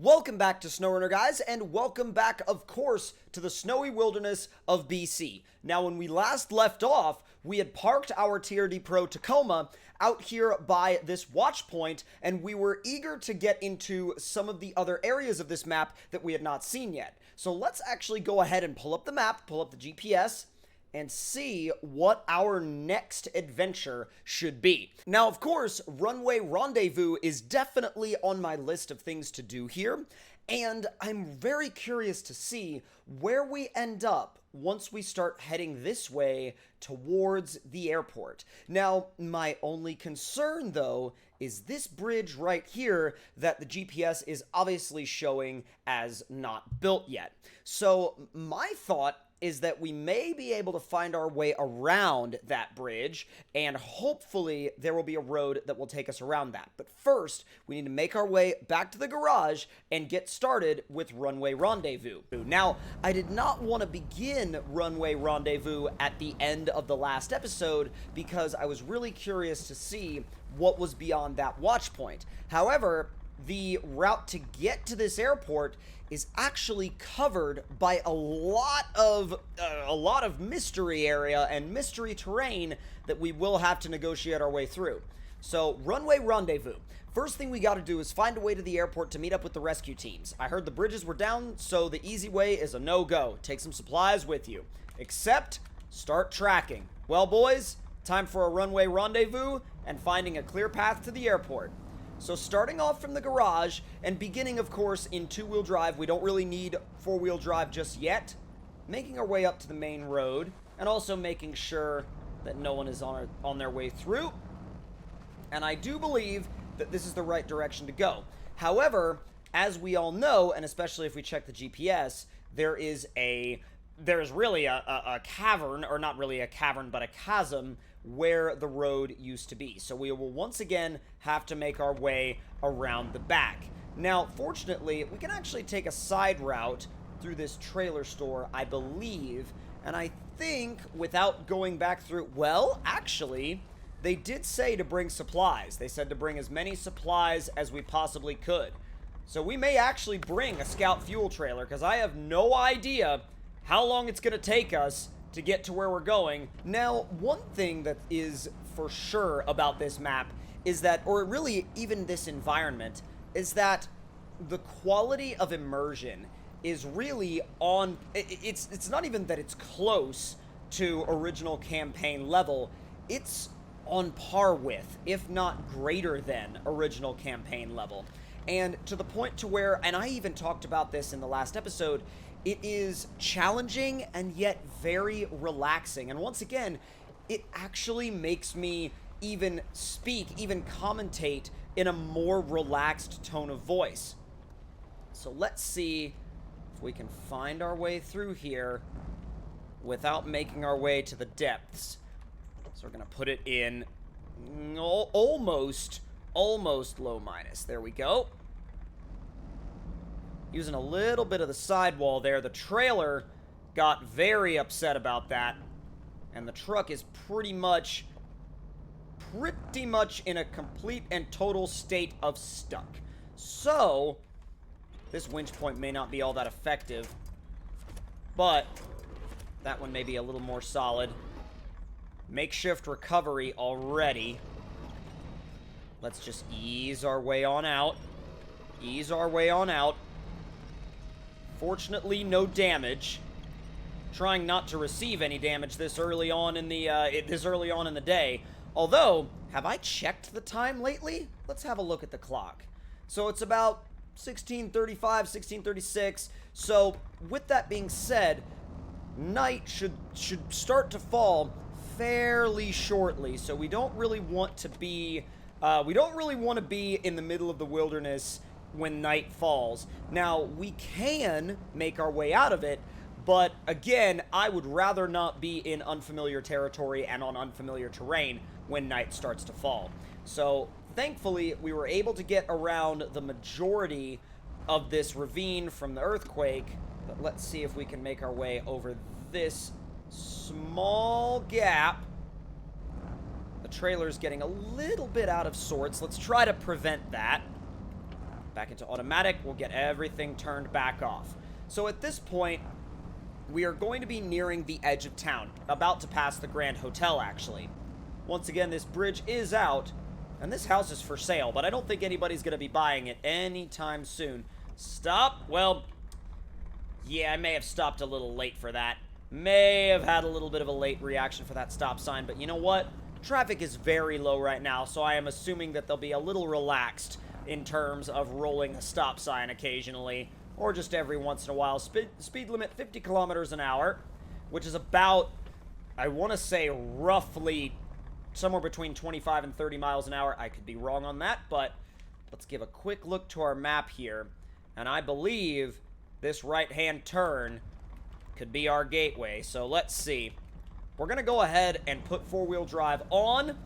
Welcome back to SnowRunner, guys, and welcome back, of course, to the snowy wilderness of BC. Now, when we last left off, we had parked our TRD Pro Tacoma out here by this watch point, and we were eager to get into some of the other areas of this map that we had not seen yet. So let's actually go ahead and pull up the map, pull up the GPS, and see what our next adventure should be. Now, of course, Runway Rendezvous is definitely on my list of things to do here, and I'm very curious to see where we end up once we start heading this way towards the airport. Now, my only concern, though, is this bridge right here that the GPS is obviously showing as not built yet. So, my thought is that we may be able to find our way around that bridge, and hopefully there will be a road that will take us around that. But first, we need to make our way back to the garage and get started with Runway Rendezvous. Now, I did not want to begin Runway Rendezvous at the end of the last episode because I was really curious to see what was beyond that watch point. However, the route to get to this airport is actually covered by a lot of mystery area and mystery terrain that we will have to negotiate our way through. So, Runway Rendezvous. First thing we got to do is find a way to the airport to meet up with the rescue teams. I heard the bridges were down, so the easy way is a no-go. Take some supplies with you. Except, start tracking. Well, boys, time for a Runway Rendezvous and finding a clear path to the airport. So starting off from the garage and beginning, of course, in two-wheel drive, we don't really need four-wheel drive just yet. Making our way up to the main road and also making sure that no one is on their way through. And I do believe that this is the right direction to go. However, as we all know, and especially if we check the GPS, there's really a cavern, or not really a cavern, but a chasm where the road used to be. So we will once again have to make our way around the back. Now, fortunately, we can actually take a side route through this trailer store, I believe, and I think without going back through, well, actually, they did say to bring supplies. They said to bring as many supplies as we possibly could. So we may actually bring a scout fuel trailer, because I have no idea how long it's going to take us to get to where we're going. Now, one thing that is for sure about this map is that, or really even this environment, is that the quality of immersion is really on, it's not even that it's close to original campaign level, it's on par with, if not greater than, original campaign level. And to the point to where, and I even talked about this in the last episode, it is challenging and yet very relaxing. And once again, it actually makes me even commentate in a more relaxed tone of voice. So let's see if we can find our way through here without making our way to the depths. So we're going to put it in almost low minus. There we go. Using a little bit of the sidewall there. The trailer got very upset about that. And the truck is pretty much in a complete and total state of stuck. So, this winch point may not be all that effective. But, that one may be a little more solid. Makeshift recovery already. Let's just ease our way on out. Ease our way on out. Fortunately, no damage. Trying not to receive any damage this early on in the day. Although, have I checked the time lately? Let's have a look at the clock. So it's about 16:35, 16:36. So with that being said, night should start to fall fairly shortly. So we don't really want to be in the middle of the wilderness when night falls. Now, we can make our way out of it, but again, I would rather not be in unfamiliar territory and on unfamiliar terrain when night starts to fall. So, thankfully, we were able to get around the majority of this ravine from the earthquake, but let's see if we can make our way over this small gap. The trailer's getting a little bit out of sorts. Let's try to prevent that. Back into automatic. We'll get everything turned back off. So at this point, we are going to be nearing the edge of town. About to pass the Grand Hotel, actually. Once again, this bridge is out, and this house is for sale, but I don't think anybody's going to be buying it anytime soon. Stop. Well, yeah, I may have stopped a little late for that. May have had a little bit of a late reaction for that stop sign, but you know what? Traffic is very low right now, so I am assuming that they'll be a little relaxed in terms of rolling a stop sign occasionally, or just every once in a while. Speed limit 50 kilometers an hour, which is about, I want to say, roughly somewhere between 25 and 30 miles an hour. I could be wrong on that, but let's give a quick look to our map here, and I believe this right-hand turn could be our gateway. So let's see. We're going to go ahead and put four-wheel drive on,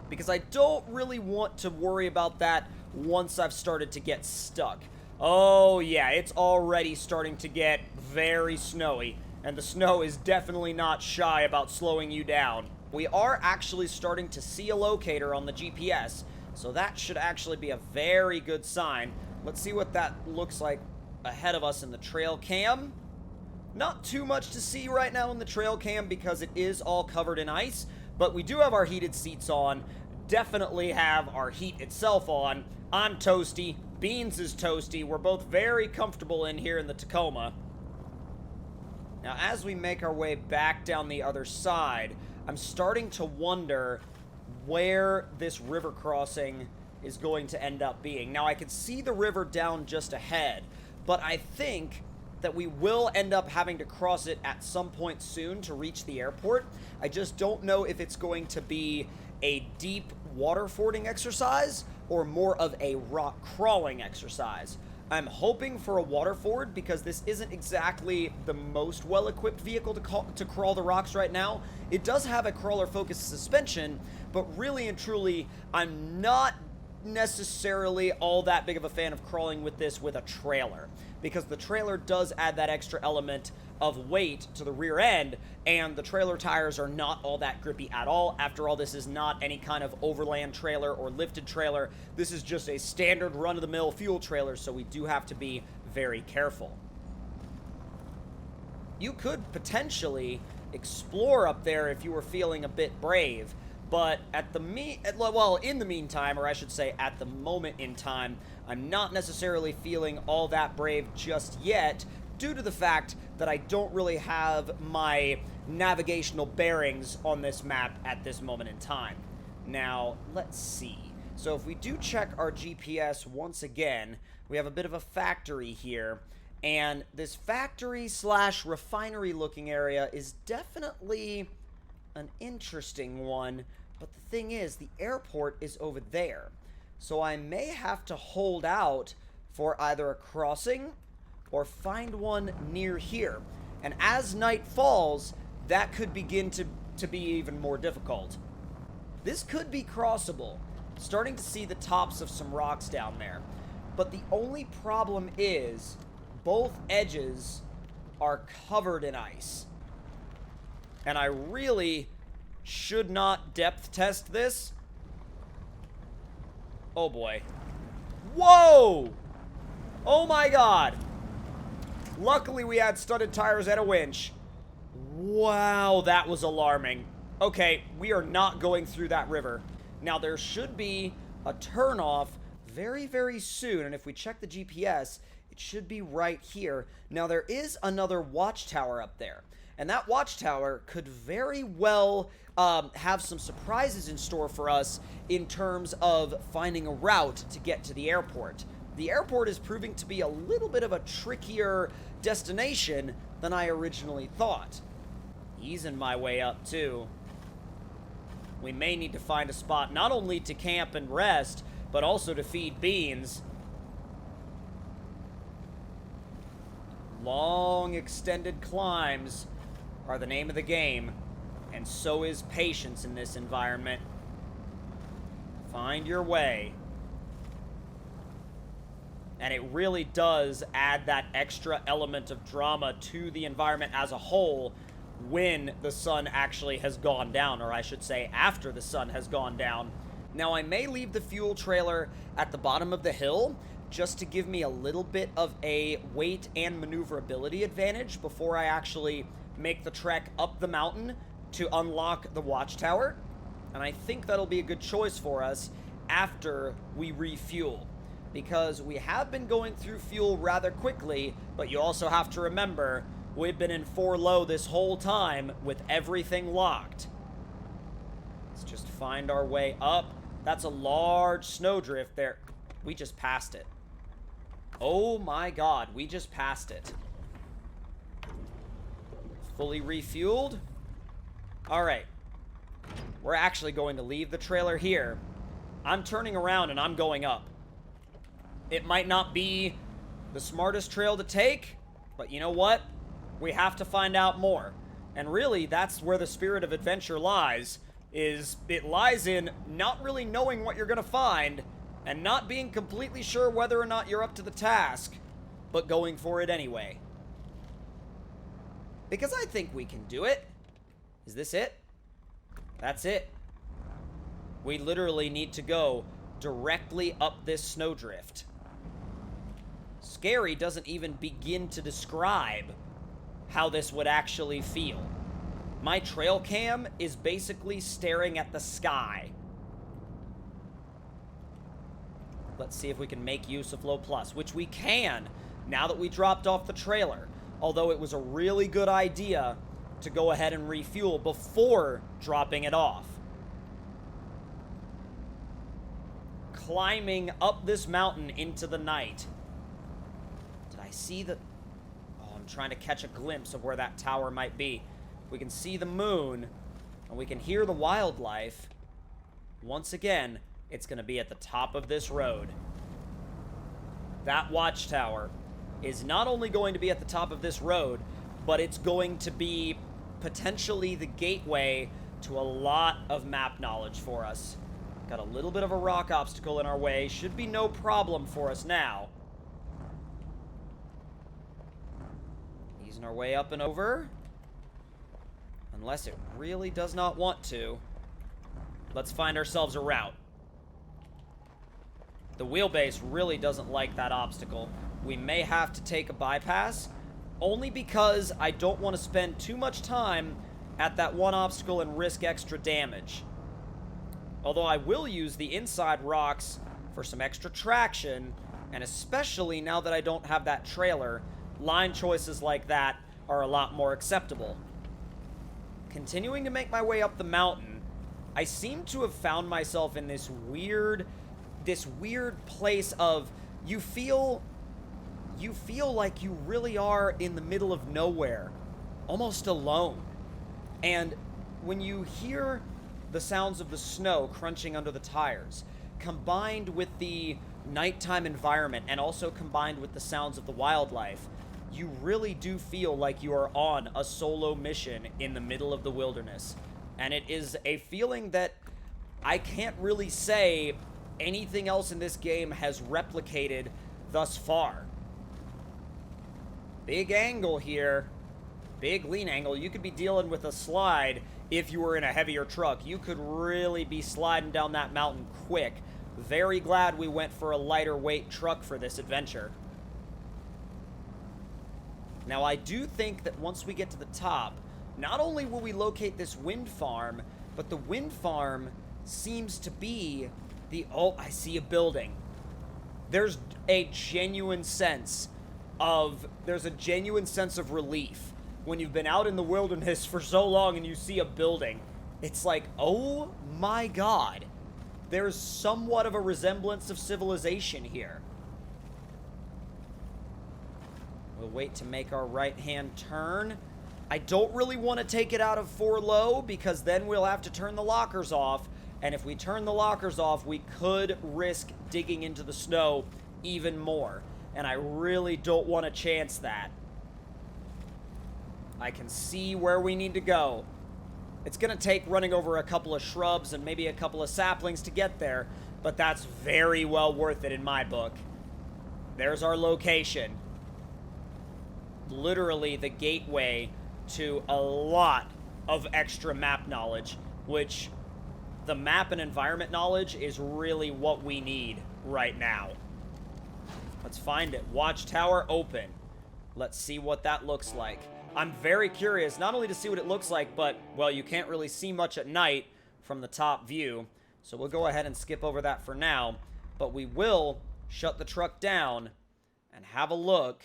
because I don't really want to worry about that once I've started to get stuck. Oh yeah, it's already starting to get very snowy, and the snow is definitely not shy about slowing you down. We are actually starting to see a locator on the GPS, so that should actually be a very good sign. Let's see what that looks like ahead of us in the trail cam. Not too much to see right now in the trail cam because it is all covered in ice, but we do have our heated seats on, definitely have our heat itself on. I'm toasty, Beans is toasty, we're both very comfortable in here in the Tacoma. Now, as we make our way back down the other side, I'm starting to wonder where this river crossing is going to end up being. Now, I can see the river down just ahead, but I think that we will end up having to cross it at some point soon to reach the airport. I just don't know if it's going to be a deep water fording exercise or more of a rock crawling exercise. I'm hoping for a water ford because this isn't exactly the most well-equipped vehicle to crawl the rocks right now. It does have a crawler-focused suspension, but really and truly, I'm not necessarily all that big of a fan of crawling with this with a trailer, because the trailer does add that extra element of weight to the rear end, and the trailer tires are not all that grippy at all. After all, this is not any kind of overland trailer or lifted trailer. This is just a standard run-of-the-mill fuel trailer, so we do have to be very careful. You could potentially explore up there if you were feeling a bit brave, but in the meantime, or I should say at the moment in time, I'm not necessarily feeling all that brave just yet, due to the fact that I don't really have my navigational bearings on this map at this moment in time. Now, let's see. So if we do check our GPS once again, we have a bit of a factory here, and this factory/refinery looking area is definitely an interesting one, but the thing is, the airport is over there. So I may have to hold out for either a crossing or find one near here. And as night falls, that could begin to be even more difficult. This could be crossable. Starting to see the tops of some rocks down there. But the only problem is both edges are covered in ice. And I really should not depth test this. Oh boy. Whoa! Oh my god! Luckily we had studded tires and a winch. Wow, that was alarming. Okay, we are not going through that river. Now there should be a turnoff very, very soon, and if we check the GPS, it should be right here. Now there is another watchtower up there, and that watchtower could very well have some surprises in store for us in terms of finding a route to get to the airport. The airport is proving to be a little bit of a trickier destination than I originally thought. Easing my way up, too. We may need to find a spot not only to camp and rest, but also to feed Beans. Long, extended climbs are the name of the game, and so is patience in this environment. Find your way. And it really does add that extra element of drama to the environment as a whole when the sun actually has gone down, or I should say after the sun has gone down. Now, I may leave the fuel trailer at the bottom of the hill just to give me a little bit of a weight and maneuverability advantage before I actually make the trek up the mountain to unlock the watchtower. And I think that'll be a good choice for us after we refuel, because we have been going through fuel rather quickly, but you also have to remember we've been in 4 low this whole time with everything locked. Let's just find our way up. That's a large snowdrift there. We just passed it. Oh my god, we just passed it. Fully refueled. Alright. We're actually going to leave the trailer here. I'm turning around and I'm going up. It might not be the smartest trail to take, but you know what? We have to find out more. And really, that's where the spirit of adventure lies, is it lies in not really knowing what you're going to find and not being completely sure whether or not you're up to the task, but going for it anyway. Because I think we can do it. Is this it? That's it. We literally need to go directly up this snowdrift. Scary doesn't even begin to describe how this would actually feel. My trail cam is basically staring at the sky. Let's see if we can make use of low plus, which we can now that we dropped off the trailer. Although it was a really good idea to go ahead and refuel before dropping it off. Climbing up this mountain into the night. Did I see the... Oh, I'm trying to catch a glimpse of where that tower might be. We can see the moon, and we can hear the wildlife. Once again, it's going to be at the top of this road. That watchtower is not only going to be at the top of this road, but it's going to be potentially the gateway to a lot of map knowledge for us. Got a little bit of a rock obstacle in our way. Should be no problem for us now. Easing our way up and over. Unless it really does not want to. Let's find ourselves a route. The wheelbase really doesn't like that obstacle. We may have to take a bypass, only because I don't want to spend too much time at that one obstacle and risk extra damage. Although I will use the inside rocks for some extra traction, and especially now that I don't have that trailer, line choices like that are a lot more acceptable. Continuing to make my way up the mountain, I seem to have found myself in this weird place of you feel like you really are in the middle of nowhere, almost alone. And when you hear the sounds of the snow crunching under the tires, combined with the nighttime environment and also combined with the sounds of the wildlife, you really do feel like you are on a solo mission in the middle of the wilderness. And it is a feeling that I can't really say anything else in this game has replicated thus far. Big angle here. Big lean angle. You could be dealing with a slide if you were in a heavier truck. You could really be sliding down that mountain quick. Very glad we went for a lighter weight truck for this adventure. Now, I do think that once we get to the top, not only will we locate this wind farm, but the wind farm seems to be the... Oh, I see a building. There's a genuine sense of relief when you've been out in the wilderness for so long and you see a building. It's like, oh my god, there's somewhat of a resemblance of civilization here. We'll wait to make our right-hand turn. I don't really want to take it out of 4 low, because then we'll have to turn the lockers off, and if we turn the lockers off, we could risk digging into the snow even more, and I really don't want to chance that. I can see where we need to go. It's going to take running over a couple of shrubs and maybe a couple of saplings to get there, but that's very well worth it in my book. There's our location. Literally the gateway to a lot of extra map knowledge, which the map and environment knowledge is really what we need right now. Let's find it. Watchtower open. Let's see what that looks like. I'm very curious, not only to see what it looks like, but, well, you can't really see much at night from the top view. So we'll go ahead and skip over that for now. But we will shut the truck down and have a look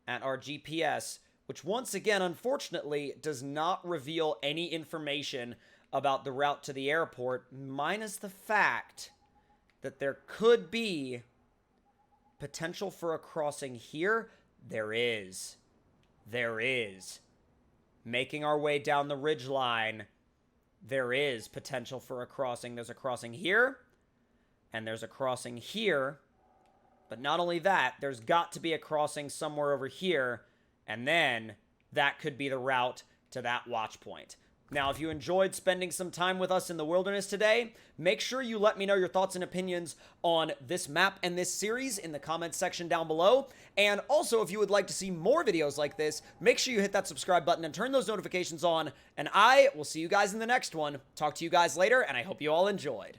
at our GPS, which once again, unfortunately, does not reveal any information about the route to the airport, minus the fact that there could be potential for a crossing here. There is. There is. Making our way down the ridgeline, there is potential for a crossing. There's a crossing here, and there's a crossing here. But not only that, there's got to be a crossing somewhere over here, and then that could be the route to that watch point. Now, if you enjoyed spending some time with us in the wilderness today, make sure you let me know your thoughts and opinions on this map and this series in the comments section down below. And also, if you would like to see more videos like this, make sure you hit that subscribe button and turn those notifications on. And I will see you guys in the next one. Talk to you guys later, and I hope you all enjoyed.